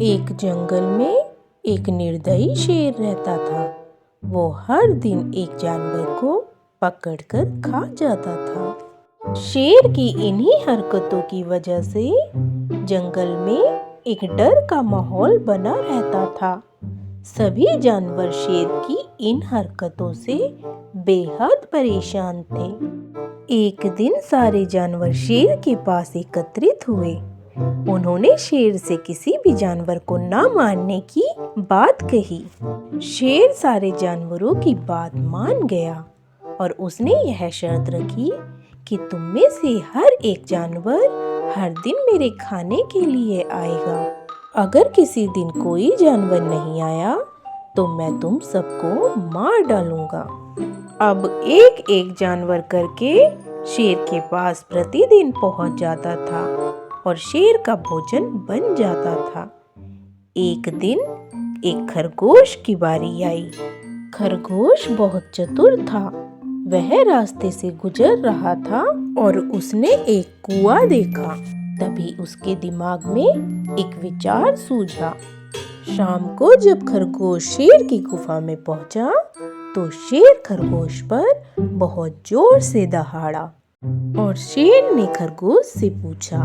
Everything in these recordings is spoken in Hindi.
एक जंगल में एक निर्दयी शेर रहता था। वो हर दिन एक जानवर को पकड़कर खा जाता था। शेर की इन्हीं हरकतों की वजह से जंगल में एक डर का माहौल बना रहता था। सभी जानवर शेर की इन हरकतों से बेहद परेशान थे। एक दिन सारे जानवर शेर के पास एकत्रित हुए। उन्होंने शेर से किसी भी जानवर को न मारने की बात कही। शेर सारे जानवरों की बात मान गया और उसने यह शर्त रखी कि तुम में से हर एक जानवर हर दिन मेरे खाने के लिए आएगा। अगर किसी दिन कोई जानवर नहीं आया तो मैं तुम सबको मार डालूंगा। अब एक एक जानवर करके शेर के पास प्रतिदिन पहुंच जाता था और शेर का भोजन बन जाता था। एक दिन एक खरगोश की बारी आई। खरगोश बहुत चतुर था। वह रास्ते से गुजर रहा था और उसने एक कुआं देखा। तभी उसके दिमाग में एक विचार सूझा। शाम को जब खरगोश शेर की गुफा में पहुंचा तो शेर खरगोश पर बहुत जोर से दहाड़ा और शेर ने खरगोश से पूछा,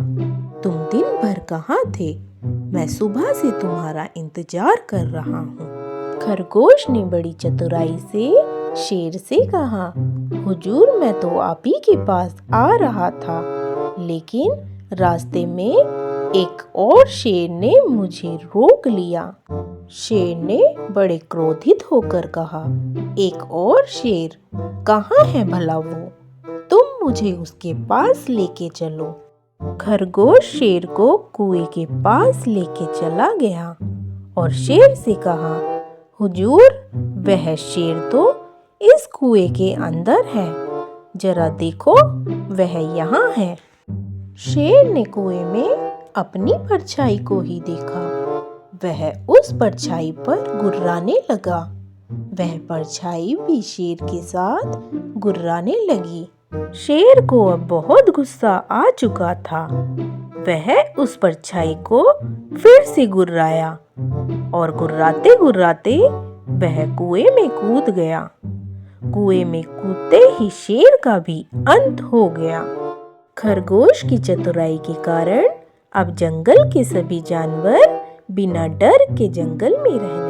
तुम दिन भर कहाँ थे? मैं सुबह से तुम्हारा इंतजार कर रहा हूँ। खरगोश ने बड़ी चतुराई से शेर से कहा, हुजूर मैं तो आप ही के पास आ रहा था, लेकिन रास्ते में एक और शेर ने मुझे रोक लिया। शेर ने बड़े क्रोधित होकर कहा, एक और शेर? कहाँ है भला वो? तुम मुझे उसके पास लेके चलो। खरगोश शेर को कुएं के पास लेके चला गया और शेर से कहा, हुजूर वह शेर तो इस कुएं के अंदर है, जरा देखो वह यहाँ है। शेर ने कुएं में अपनी परछाई को ही देखा। वह उस परछाई पर गुर्राने लगा। वह परछाई भी शेर के साथ गुर्राने लगी। शेर को अब बहुत गुस्सा आ चुका था। वह उस परछाई को फिर से गुर्राया और गुर्राते गुर्राते वह कुएं में कूद गया। कुएं में कूदते ही शेर का भी अंत हो गया। खरगोश की चतुराई के कारण अब जंगल के सभी जानवर बिना डर के जंगल में रहने